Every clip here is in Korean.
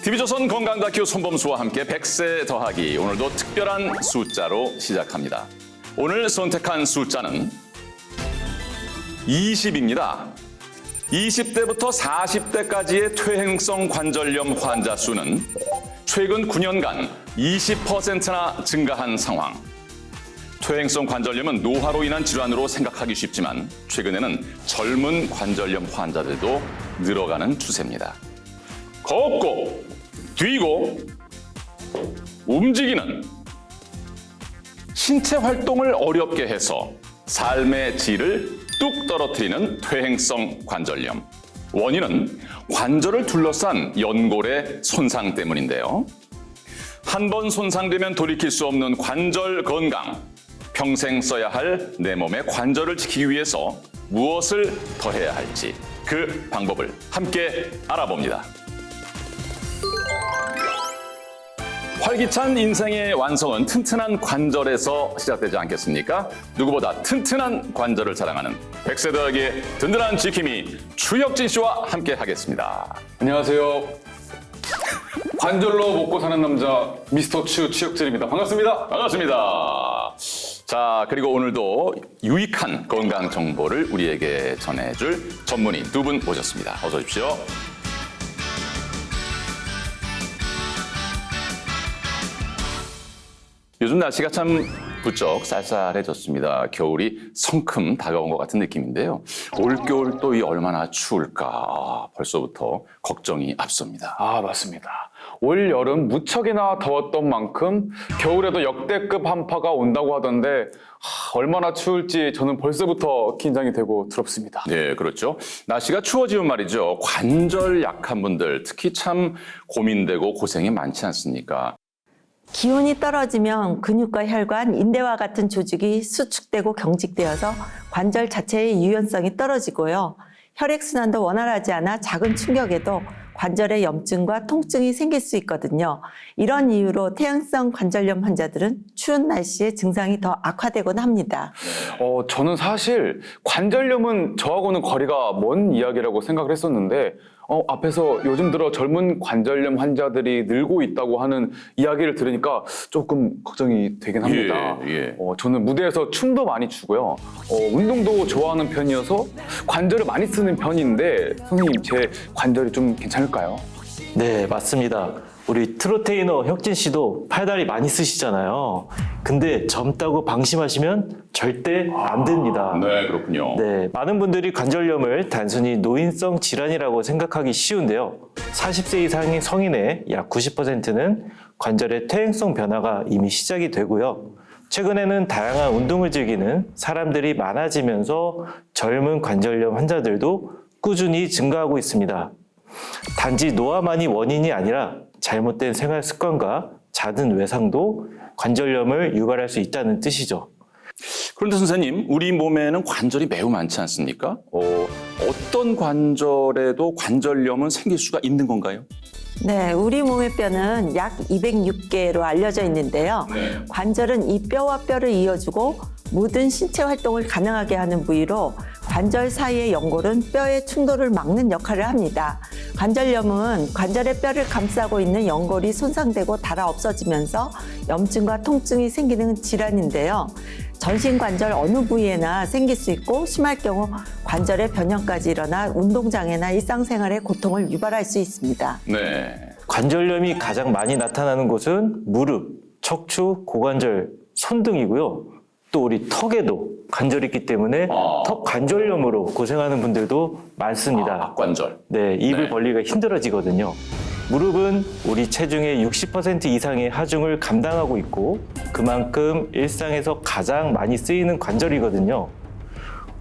TV조선 건강 다큐 손범수와 함께 100세 더하기 오늘도 특별한 숫자로 시작합니다. 오늘 선택한 숫자는 20입니다. 20대부터 40대까지의 퇴행성 관절염 환자 수는 최근 9년간 20%나 증가한 상황. 퇴행성 관절염은 노화로 인한 질환으로 생각하기 쉽지만 최근에는 젊은 관절염 환자들도 늘어가는 추세입니다. 걷고 뛰고 움직이는 신체 활동을 어렵게 해서 삶의 질을 뚝 떨어뜨리는 퇴행성 관절염. 원인은 관절을 둘러싼 연골의 손상 때문인데요. 한 번 손상되면 돌이킬 수 없는 관절 건강. 평생 써야 할 내 몸의 관절을 지키기 위해서 무엇을 더 해야 할지 그 방법을 함께 알아봅니다. 활기찬 인생의 완성은 튼튼한 관절에서 시작되지 않겠습니까? 누구보다 튼튼한 관절을 자랑하는 100세 더하기의 든든한 지킴이 추혁진 씨와 함께 하겠습니다. 안녕하세요. 관절로 먹고 사는 남자 미스터 추혁진입니다. 반갑습니다. 반갑습니다. 자, 그리고 오늘도 유익한 건강 정보를 우리에게 전해줄 전문의 두 분 모셨습니다. 어서 오십시오. 요즘 날씨가 참 부쩍 쌀쌀해졌습니다. 겨울이 성큼 다가온 것 같은 느낌인데요. 올겨울 또 이 얼마나 추울까 벌써부터 걱정이 앞섭니다. 맞습니다. 올 여름 무척이나 더웠던 만큼 겨울에도 역대급 한파가 온다고 하던데 얼마나 추울지 저는 벌써부터 긴장이 되고 두렵습니다. 네, 그렇죠. 날씨가 추워지면 말이죠. 관절 약한 분들 특히 참 고민되고 고생이 많지 않습니까? 기온이 떨어지면 근육과 혈관, 인대와 같은 조직이 수축되고 경직되어서 관절 자체의 유연성이 떨어지고요. 혈액순환도 원활하지 않아 작은 충격에도 관절에 염증과 통증이 생길 수 있거든요. 이런 이유로 퇴행성 관절염 환자들은 추운 날씨에 증상이 더 악화되곤 합니다. 저는 사실 관절염은 저하고는 거리가 먼 이야기라고 생각을 했었는데 앞에서 요즘 들어 젊은 관절염 환자들이 늘고 있다고 하는 이야기를 들으니까 조금 걱정이 되긴 합니다. 저는 무대에서 춤도 많이 추고요. 운동도 좋아하는 편이어서 관절을 많이 쓰는 편인데 선생님 제 관절이 좀 괜찮을까요? 네, 맞습니다. 우리 트로테이너 혁진 씨도 팔다리 많이 쓰시잖아요. 근데 젊다고 방심하시면 절대 안 됩니다. 네, 그렇군요. 네, 많은 분들이 관절염을 단순히 노인성 질환이라고 생각하기 쉬운데요. 40세 이상의 성인의 약 90%는 관절의 퇴행성 변화가 이미 시작이 되고요. 최근에는 다양한 운동을 즐기는 사람들이 많아지면서 젊은 관절염 환자들도 꾸준히 증가하고 있습니다. 단지 노화만이 원인이 아니라 잘못된 생활 습관과 잦은 외상도 관절염을 유발할 수 있다는 뜻이죠. 그런데 선생님, 우리 몸에는 관절이 매우 많지 않습니까? 어떤 관절에도 관절염은 생길 수가 있는 건가요? 네, 우리 몸의 뼈는 약 206개로 알려져 있는데요. 관절은 이 뼈와 뼈를 이어주고 모든 신체 활동을 가능하게 하는 부위로 관절 사이의 연골은 뼈의 충돌을 막는 역할을 합니다. 관절염은 관절의 뼈를 감싸고 있는 연골이 손상되고 닳아 없어지면서 염증과 통증이 생기는 질환인데요. 전신 관절 어느 부위에나 생길 수 있고 심할 경우 관절의 변형까지 일어나 운동장애나 일상생활에 고통을 유발할 수 있습니다. 네. 관절염이 가장 많이 나타나는 곳은 무릎, 척추, 고관절, 손 등이고요. 또 우리 턱에도 관절이 있기 때문에 턱 관절염으로 고생하는 분들도 많습니다. 박관절. 네, 입을 벌리기가 힘들어지거든요. 무릎은 우리 체중의 60% 이상의 하중을 감당하고 있고 그만큼 일상에서 가장 많이 쓰이는 관절이거든요.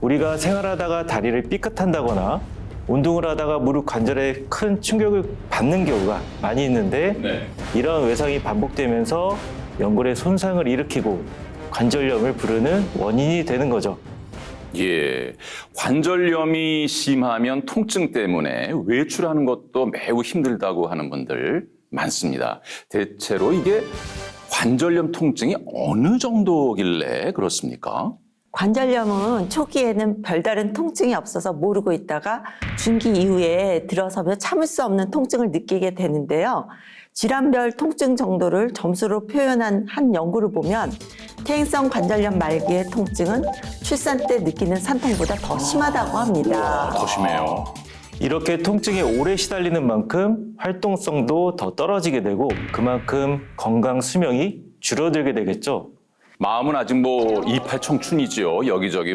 우리가 생활하다가 다리를 삐끗한다거나 운동을 하다가 무릎 관절에 큰 충격을 받는 경우가 많이 있는데 이런 외상이 반복되면서 연골의 손상을 일으키고 관절염을 부르는 원인이 되는 거죠. 예, 관절염이 심하면 통증 때문에 외출하는 것도 매우 힘들다고 하는 분들 많습니다. 대체로 이게 관절염 통증이 어느 정도길래 그렇습니까? 관절염은 초기에는 별다른 통증이 없어서 모르고 있다가 중기 이후에 들어서면 참을 수 없는 통증을 느끼게 되는데요. 질환별 통증 정도를 점수로 표현한 한 연구를 보면 퇴행성 관절염 말기의 통증은 출산 때 느끼는 산통보다 더 심하다고 합니다. 더 심해요. 이렇게 통증에 오래 시달리는 만큼 활동성도 더 떨어지게 되고 그만큼 건강 수명이 줄어들게 되겠죠. 마음은 아직 이팔 청춘이지요. 여기저기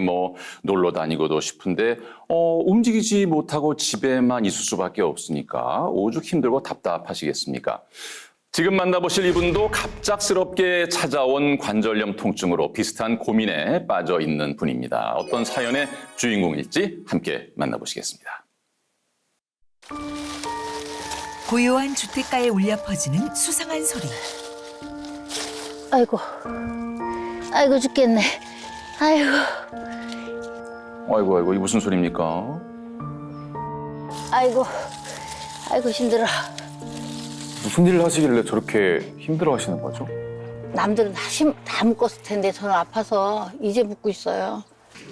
놀러 다니고도 싶은데 움직이지 못하고 집에만 있을 수밖에 없으니까 오죽 힘들고 답답하시겠습니까? 지금 만나보실 이분도 갑작스럽게 찾아온 관절염 통증으로 비슷한 고민에 빠져 있는 분입니다. 어떤 사연의 주인공일지 함께 만나보시겠습니다. 고요한 주택가에 울려 퍼지는 수상한 소리. 아이고, 아이고 죽겠네. 아이고, 아이고 이게 무슨 소리입니까? 아이고, 아이고 힘들어. 무슨 일을 하시길래 저렇게 힘들어 하시는 거죠? 남들은 다 묶었을 텐데 저는 아파서 이제 묶고 있어요.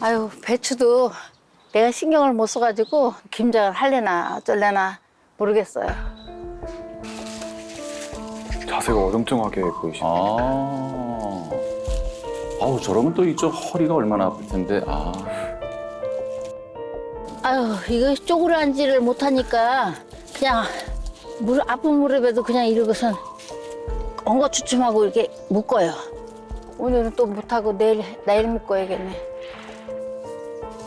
아유, 배추도 내가 신경을 못 써가지고 김장을 할래나 어쩔래나 모르겠어요. 자세가 어정쩡하게 보이시네요. 아우 저러면 또 이쪽 허리가 얼마나 아플 텐데. 아유, 이거 쪼그라앉지를 못하니까 그냥 아픈 무릎에도 그냥 이러고선 엉거주춤하고 이렇게 묶어요. 오늘은 또 못하고 내일 묶어야겠네.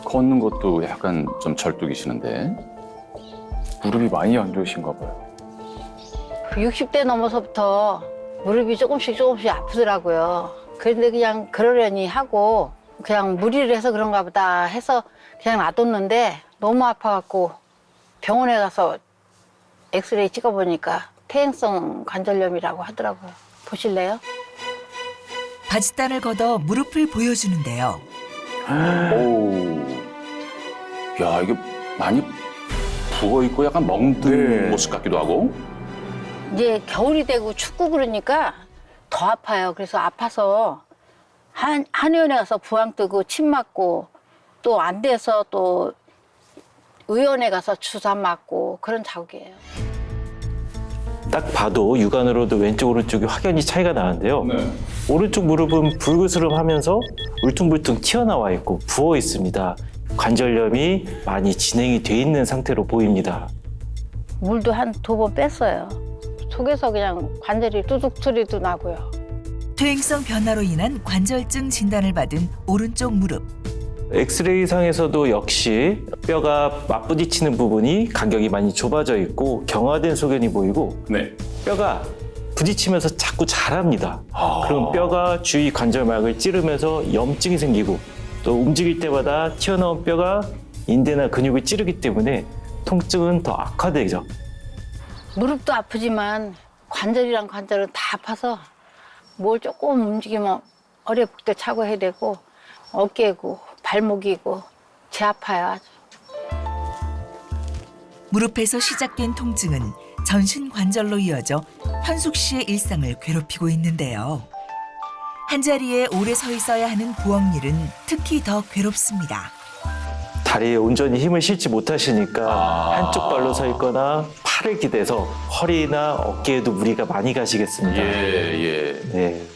걷는 것도 약간 좀 절뚝이시는데. 무릎이 많이 안 좋으신가 봐요. 60대 넘어서부터 무릎이 조금씩 아프더라고요. 그런데 그냥 그러려니 하고 그냥 무리를 해서 그런가 보다 해서 그냥 놔뒀는데 너무 아파갖고 병원에 가서 엑스레이 찍어보니까 퇴행성 관절염이라고 하더라고요. 보실래요? 바짓단을 걷어 무릎을 보여주는데요. 오. 야, 이게 많이 부어 있고 약간 멍든 네. 모습 같기도 하고. 이제 겨울이 되고 춥고 그러니까 더 아파요. 그래서 아파서 한의원에 가서 부항 뜨고 침 맞고 또 안 돼서 또 의원에 가서 주사 맞고 그런 자국이에요. 딱 봐도 육안으로도 왼쪽 오른쪽이 확연히 차이가 나는데요. 오른쪽 무릎은 불그스름하면서 울퉁불퉁 튀어나와 있고 부어 있습니다. 관절염이 많이 진행이 돼 있는 상태로 보입니다. 물도 한 2번 뺐어요. 속에서 그냥 관절이 뚜둑 소리도 나고요. 퇴행성 변화로 인한 관절증 진단을 받은 오른쪽 무릎. 엑스레이상에서도 역시 뼈가 맞부딪히는 부분이 간격이 많이 좁아져 있고 경화된 소견이 보이고 네. 뼈가 부딪히면서 자꾸 자랍니다. 그럼 뼈가 주위 관절막을 찌르면서 염증이 생기고 또 움직일 때마다 튀어나온 뼈가 인대나 근육을 찌르기 때문에 통증은 더 악화되죠. 무릎도 아프지만 관절이랑 관절은 다 아파서 뭘 조금 움직이면 어렵게 차고 해야 되고 어깨고 발목이고 제 아파요 아주. 무릎에서 시작된 통증은 전신 관절로 이어져 현숙 씨의 일상을 괴롭히고 있는데요. 한자리에 오래 서 있어야 하는 부엌일은 특히 더 괴롭습니다. 다리에 온전히 힘을 실지 못하시니까 한쪽 발로 서 있거나 팔을 기대서 허리나 어깨에도 무리가 많이 가시겠습니다. 예. 네.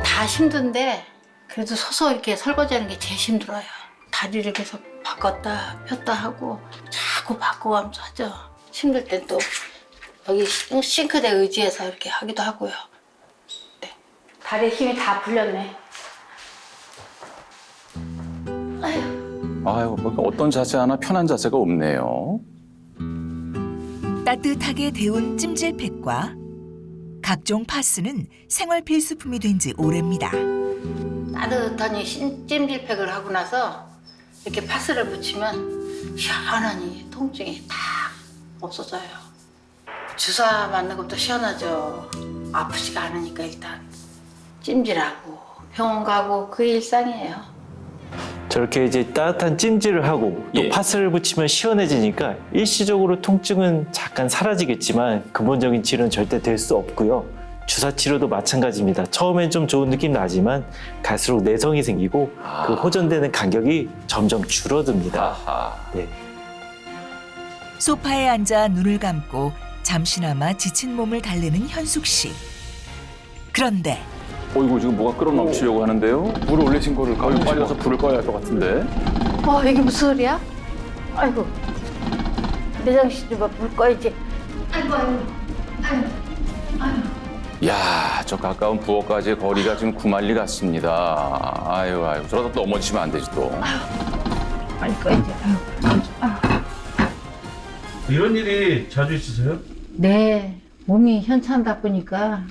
다 힘든데 그래도 서서 이렇게 설거지하는 게 제일 힘들어요. 다리를 계속 바꿨다 폈다 하고 자꾸 바꿔가면서 하죠. 힘들 땐 또 여기 싱크대 의지해서 이렇게 하기도 하고요. 네. 다리에 힘이 다 풀렸네. 아유, 어떤 자세 하나 편한 자세가 없네요. 따뜻하게 데운 찜질팩과 각종 파스는 생활 필수품이 된 지 오래입니다. 따뜻하니 찜질팩을 하고 나서 이렇게 파스를 붙이면 시원하니 통증이 다 없어져요. 주사 맞는 것도 시원하죠. 아프지가 않으니까 일단 찜질하고 병원 가고 그게 일상이에요. 저렇게 이제 따뜻한 찜질을 하고 또 예. 파스를 붙이면 시원해지니까 일시적으로 통증은 잠깐 사라지겠지만 근본적인 치료는 절대 될 수 없고요. 주사 치료도 마찬가지입니다. 처음엔 좀 좋은 느낌 나지만 갈수록 내성이 생기고 그 호전되는 간격이 점점 줄어듭니다. 아하. 네. 소파에 앉아 눈을 감고 잠시나마 지친 몸을 달래는 현숙 씨. 그런데 어이구 지금 뭐가 끓어넘치려고 하는데요? 물 올리신 거를 빨리 가서 불을 꺼야 할 것 같은데. 이게 무슨 소리야? 아이고, 매장 씨좀 물 꺼야지. 아이고, 아이고, 아이고, 아이고. 야, 저 가까운 부엌까지 거리가 지금 9마일리 같습니다. 아유, 저러다 또 넘어지면 안 되지 또. 빨리 꺼야지. 이런 일이 자주 있으세요? 네, 몸이 현찮다 보니까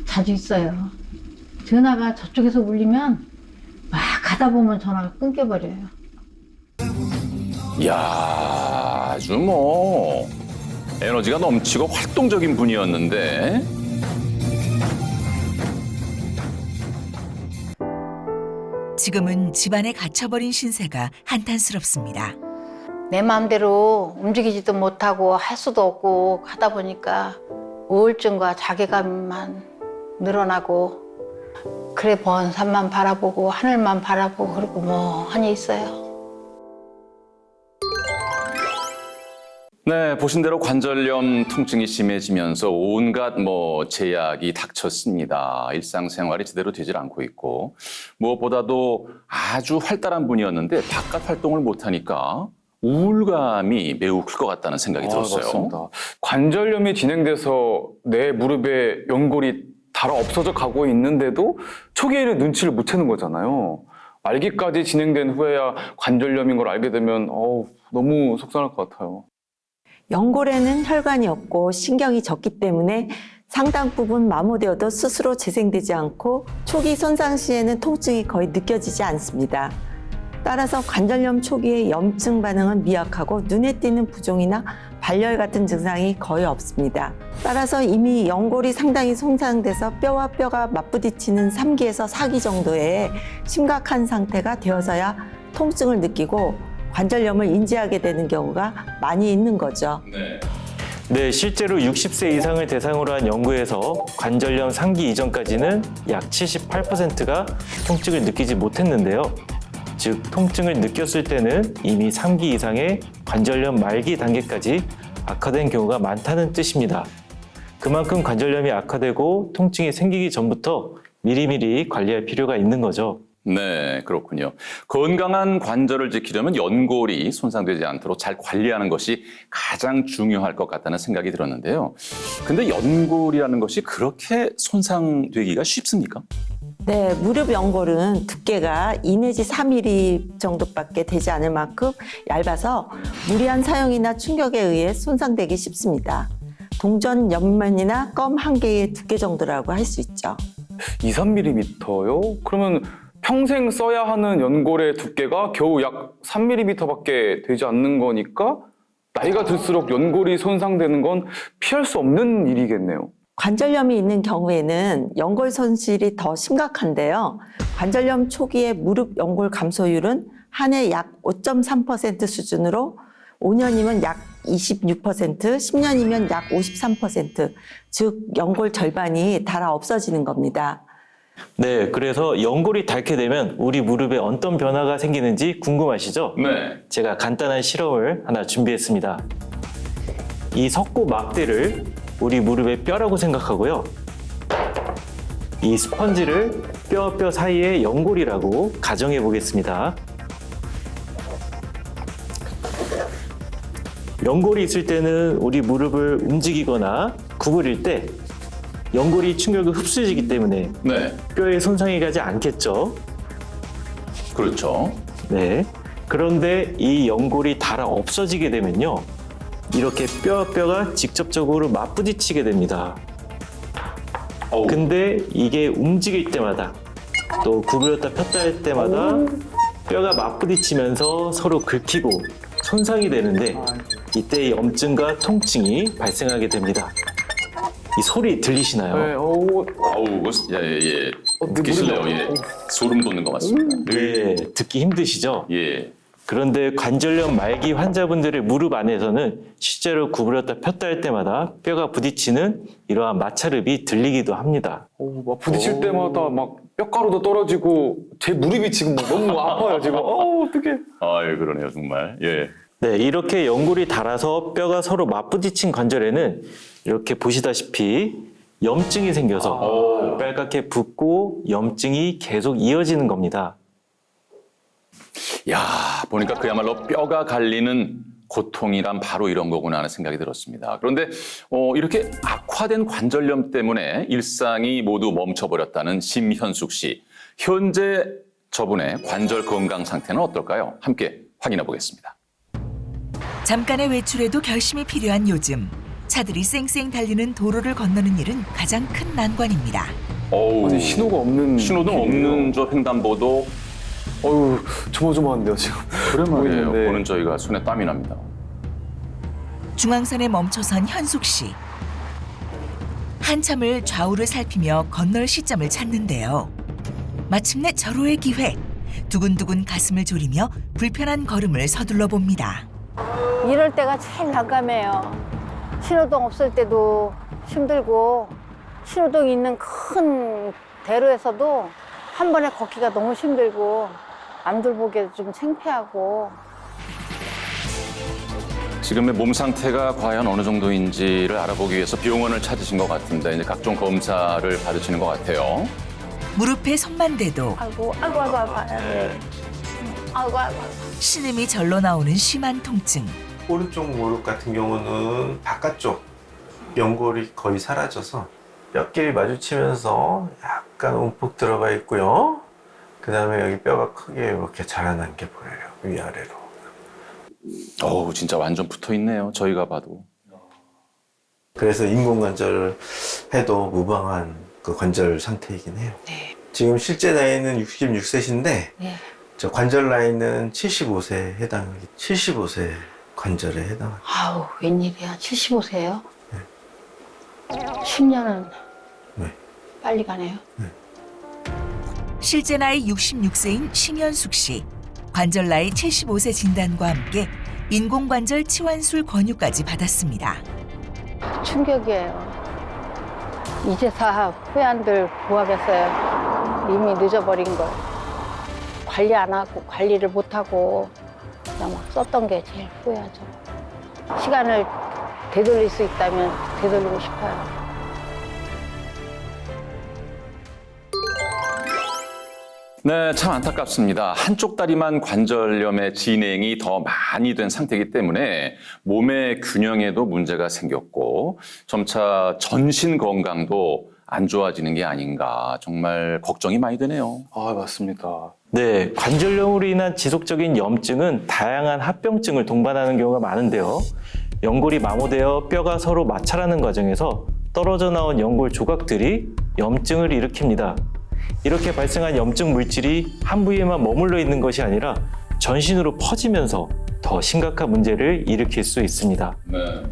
자주 있어요. 전화가 저쪽에서 울리면 막 가다 보면 전화가 끊겨버려요. 이야, 아주 뭐 에너지가 넘치고 활동적인 분이었는데. 지금은 집안에 갇혀버린 신세가 한탄스럽습니다. 내 마음대로 움직이지도 못하고 할 수도 없고 하다 보니까 우울증과 자괴감만 늘어나고 그래 먼 산만 바라보고 하늘만 바라보고 그러고 멍하니 있어요. 네, 보신 대로 관절염 통증이 심해지면서 온갖 제약이 닥쳤습니다. 일상생활이 제대로 되질 않고 있고 무엇보다도 아주 활달한 분이었는데 바깥 활동을 못하니까 우울감이 매우 클 것 같다는 생각이 들었어요. 맞습니다. 관절염이 진행돼서 내 무릎에 연골이 달아 없어져 가고 있는데도 초기에는 눈치를 못 채는 거잖아요. 말기까지 진행된 후에야 관절염인 걸 알게 되면 너무 속상할 것 같아요. 연골에는 혈관이 없고 신경이 적기 때문에 상당 부분 마모되어도 스스로 재생되지 않고 초기 손상 시에는 통증이 거의 느껴지지 않습니다. 따라서 관절염 초기의 염증 반응은 미약하고 눈에 띄는 부종이나 발열 같은 증상이 거의 없습니다. 따라서 이미 연골이 상당히 손상돼서 뼈와 뼈가 맞부딪히는 3기에서 4기 정도의 심각한 상태가 되어서야 통증을 느끼고 관절염을 인지하게 되는 경우가 많이 있는 거죠. 네, 실제로 60세 이상을 대상으로 한 연구에서 관절염 상기 이전까지는 약 78%가 통증을 느끼지 못했는데요. 즉, 통증을 느꼈을 때는 이미 3기 이상의 관절염 말기 단계까지 악화된 경우가 많다는 뜻입니다. 그만큼 관절염이 악화되고 통증이 생기기 전부터 미리미리 관리할 필요가 있는 거죠. 네, 그렇군요. 건강한 관절을 지키려면 연골이 손상되지 않도록 잘 관리하는 것이 가장 중요할 것 같다는 생각이 들었는데요. 근데 연골이라는 것이 그렇게 손상되기가 쉽습니까? 네, 무릎 연골은 두께가 2 내지 3mm 정도밖에 되지 않을 만큼 얇아서 무리한 사용이나 충격에 의해 손상되기 쉽습니다. 동전 옆면이나 껌 한 개의 두께 정도라고 할 수 있죠. 2, 3mm요? 그러면 평생 써야 하는 연골의 두께가 겨우 약 3mm밖에 되지 않는 거니까 나이가 들수록 연골이 손상되는 건 피할 수 없는 일이겠네요. 관절염이 있는 경우에는 연골 손실이 더 심각한데요. 관절염 초기의 무릎 연골 감소율은 한 해 약 5.3% 수준으로 5년이면 약 26%, 10년이면 약 53%, 즉 연골 절반이 닳아 없어지는 겁니다. 네, 그래서 연골이 닳게 되면 우리 무릎에 어떤 변화가 생기는지 궁금하시죠? 네. 제가 간단한 실험을 하나 준비했습니다. 이 석고 막대를 우리 무릎의 뼈라고 생각하고요. 이 스펀지를 뼈 사이의 연골이라고 가정해 보겠습니다. 연골이 있을 때는 우리 무릎을 움직이거나 구부릴 때 연골이 충격을 흡수해주기 때문에 네, 뼈에 손상이 가지 않겠죠. 그렇죠. 네. 그런데 이 연골이 닳아 없어지게 되면요. 이렇게 뼈가 직접적으로 맞부딪히게 됩니다. 근데 이게 움직일 때마다 또 구부렸다 폈다 할 때마다 뼈가 맞부딪히면서 서로 긁히고 손상이 되는데 이때 염증과 통증이 발생하게 됩니다. 이 소리 들리시나요? 네, 예. 듣기 싫네요. 예. 소름 돋는 것 같습니다. 네, 듣기 힘드시죠? 예. 그런데 관절염 말기 환자분들의 무릎 안에서는 실제로 구부렸다 폈다 할 때마다 뼈가 부딪히는 이러한 마찰음이 들리기도 합니다. 막 부딪힐 때마다 막 뼈가루도 떨어지고 제 무릎이 지금 막 너무 아파요 지금. 어떡해. 아유, 그러네요, 정말. 예. 네, 이렇게 연골이 닳아서 뼈가 서로 맞부딪힌 관절에는 이렇게 보시다시피 염증이 생겨서 빨갛게 붓고 염증이 계속 이어지는 겁니다. 야, 보니까 그야말로 뼈가 갈리는 고통이란 바로 이런 거구나 하는 생각이 들었습니다. 그런데 이렇게 악화된 관절염 때문에 일상이 모두 멈춰버렸다는 심현숙 씨. 현재 저분의 관절 건강 상태는 어떨까요? 함께 확인해 보겠습니다. 잠깐의 외출에도 결심이 필요한 요즘. 차들이 쌩쌩 달리는 도로를 건너는 일은 가장 큰 난관입니다. 어우, 아니 신호가 없는 신호등 없는 저 횡단보도 어휴 조마조마한데요 지금. 오랜만이에요. 보이는데. 보는 저희가 손에 땀이 납니다. 중앙선에 멈춰선 현숙 씨. 한참을 좌우를 살피며 건널 시점을 찾는데요. 마침내 절호의 기회. 두근두근 가슴을 졸이며 불편한 걸음을 서둘러 봅니다. 이럴 때가 제일 난감해요. 신호등 없을 때도 힘들고 신호등 있는 큰 대로에서도 한 번에 걷기가 너무 힘들고 남들 보기에도 좀 창피하고. 지금의 몸 상태가 과연 어느 정도인지를 알아보기 위해서 병원을 찾으신 것 같은데 이제 각종 검사를 받으시는 것 같아요. 무릎에 손만 대도 아이고. 아이고. 신음이 절로 나오는 심한 통증. 오른쪽 무릎 같은 경우는 바깥쪽 연골이 거의 사라져서 뼈끼리 마주치면서 약간 움푹 들어가 있고요. 그 다음에 여기 뼈가 크게 이렇게 자라난 게 보여요. 위아래로. 어우, 진짜 완전 붙어 있네요. 저희가 봐도. 그래서 인공관절 해도 무방한 그 관절 상태이긴 해요. 네. 지금 실제 나이는 66세신데 네. 저 관절 나이는 75세에 해당하기 75세 관절에 해당합니다. 아우, 웬일이야. 75세예요? 10년은 네. 빨리 가네요. 실제 나이 66세인 심현숙 씨. 관절 나이 75세 진단과 함께 인공관절 치환술 권유까지 받았습니다. 충격이에요. 이제서 후회한들 뭐하겠어요. 이미 늦어버린 걸. 관리 안 하고 관리를 못 하고 그냥 막 썼던 게 제일 후회하죠. 시간을 되돌릴 수 있다면 되돌리고 싶어요. 네, 참 안타깝습니다. 한쪽 다리만 관절염의 진행이 더 많이 된 상태이기 때문에 몸의 균형에도 문제가 생겼고 점차 전신 건강도 안 좋아지는 게 아닌가 정말 걱정이 많이 되네요. 아 맞습니다. 네, 관절염으로 인한 지속적인 염증은 다양한 합병증을 동반하는 경우가 많은데요. 연골이 마모되어 뼈가 서로 마찰하는 과정에서 떨어져 나온 연골 조각들이 염증을 일으킵니다. 이렇게 발생한 염증 물질이 한 부위에만 머물러 있는 것이 아니라 전신으로 퍼지면서 더 심각한 문제를 일으킬 수 있습니다. 네.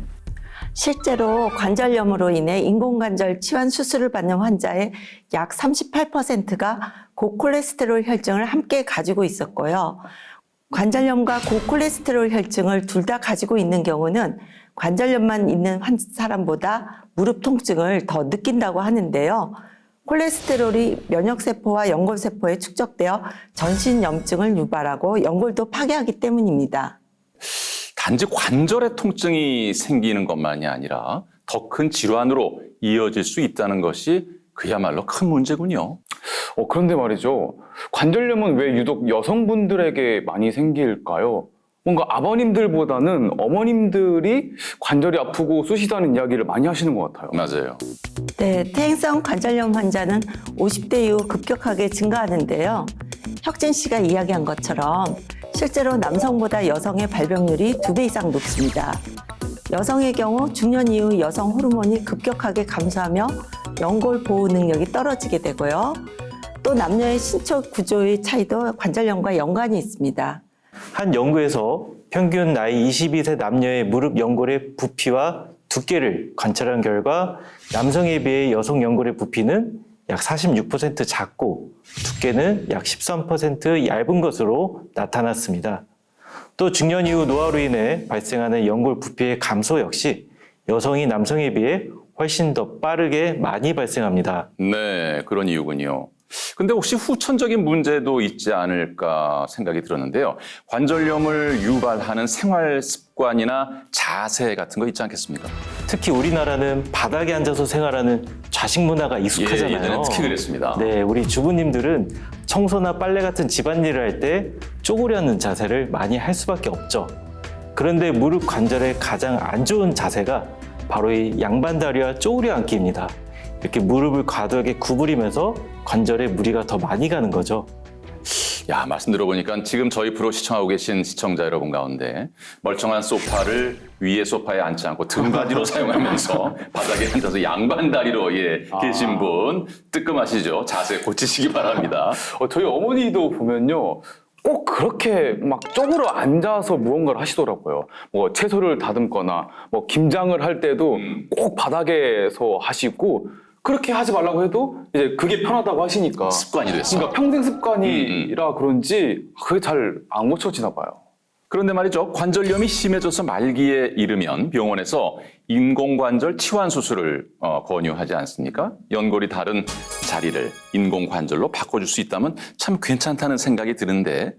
실제로 관절염으로 인해 인공관절 치환 수술을 받는 환자의 약 38%가 고콜레스테롤 혈증을 함께 가지고 있었고요. 관절염과 고콜레스테롤 혈증을 둘 다 가지고 있는 경우는 관절염만 있는 사람보다 무릎 통증을 더 느낀다고 하는데요. 콜레스테롤이 면역세포와 연골세포에 축적되어 전신 염증을 유발하고 연골도 파괴하기 때문입니다. 단지 관절의 통증이 생기는 것만이 아니라 더 큰 질환으로 이어질 수 있다는 것이 그야말로 큰 문제군요. 그런데 말이죠. 관절염은 왜 유독 여성분들에게 많이 생길까요? 뭔가 아버님들보다는 어머님들이 관절이 아프고 쑤시다는 이야기를 많이 하시는 것 같아요. 맞아요. 네, 퇴행성 관절염 환자는 50대 이후 급격하게 증가하는데요. 혁진 씨가 이야기한 것처럼 실제로 남성보다 여성의 발병률이 2배 이상 높습니다. 여성의 경우 중년 이후 여성 호르몬이 급격하게 감소하며 연골 보호 능력이 떨어지게 되고요. 또 남녀의 신체 구조의 차이도 관절염과 연관이 있습니다. 한 연구에서 평균 나이 22세 남녀의 무릎 연골의 부피와 두께를 관찰한 결과 남성에 비해 여성 연골의 부피는 약 46% 작고 두께는 약 13% 얇은 것으로 나타났습니다. 또 중년 이후 노화로 인해 발생하는 연골 부피의 감소 역시 여성이 남성에 비해 훨씬 더 빠르게 많이 발생합니다. 네, 그런 이유군요. 근데 혹시 후천적인 문제도 있지 않을까 생각이 들었는데요. 관절염을 유발하는 생활 습관이나 자세 같은 거 있지 않겠습니까? 특히 우리나라는 바닥에 앉아서 생활하는 좌식 문화가 익숙하잖아요. 예전엔 특히 그랬습니다. 네, 우리 주부님들은 청소나 빨래 같은 집안일을 할 때 쪼그려 앉는 자세를 많이 할 수밖에 없죠. 그런데 무릎 관절에 가장 안 좋은 자세가 바로 이 양반다리와 쪼그려 앉기입니다. 이렇게 무릎을 과도하게 구부리면서 관절에 무리가 더 많이 가는 거죠. 야, 말씀 들어보니까 지금 저희 프로 시청하고 계신 시청자 여러분 가운데 멀쩡한 소파를 위에 소파에 앉지 않고 등받이로 사용하면서 바닥에 앉아서 양반다리로 계신 분 뜨끔하시죠? 자세 고치시기 바랍니다. 저희 어머니도 보면요. 꼭 그렇게 막 쪼그려 앉아서 무언가를 하시더라고요. 뭐 채소를 다듬거나 뭐 김장을 할 때도 꼭 바닥에서 하시고 그렇게 하지 말라고 해도 이제 그게 편하다고 하시니까 습관이 됐어. 그러니까 평생 습관이라 그런지 그게 잘 안 고쳐지나 봐요. 그런데 말이죠. 관절염이 심해져서 말기에 이르면 병원에서 인공관절 치환 수술을 권유하지 않습니까? 연골이 다른 자리를 인공관절로 바꿔줄 수 있다면 참 괜찮다는 생각이 드는데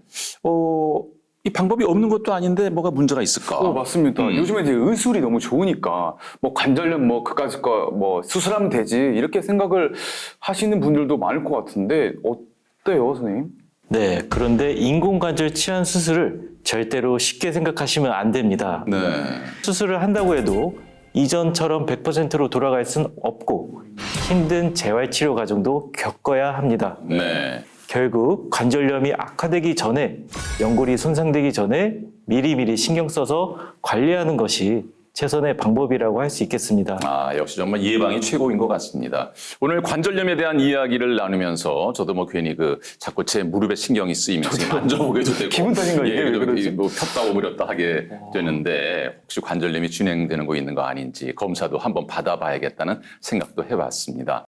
이 방법이 없는 것도 아닌데 뭐가 문제가 있을까? 맞습니다. 요즘에 이제 의술이 너무 좋으니까 뭐 관절염 뭐 그까짓 거 뭐 수술하면 되지 이렇게 생각을 하시는 분들도 많을 것 같은데 어때요, 선생님? 네, 그런데 인공관절 치환 수술을 절대로 쉽게 생각하시면 안 됩니다. 네. 수술을 한다고 해도 이전처럼 100%로 돌아갈 순 없고 힘든 재활치료 과정도 겪어야 합니다. 네. 결국 관절염이 악화되기 전에 연골이 손상되기 전에 미리미리 신경 써서 관리하는 것이 최선의 방법이라고 할 수 있겠습니다. 역시 정말 예방이 최고인 것 같습니다. 오늘 관절염에 대한 이야기를 나누면서 저도 뭐 괜히 자꾸 제 무릎에 신경이 쓰이면서 만져보게도 되고 기분 탓인가 이게 왜 그러지? 뭐 폈다 오므렸다 하게 되는데 혹시 관절염이 진행되는 거 있는 거 아닌지 검사도 한번 받아봐야겠다는 생각도 해봤습니다.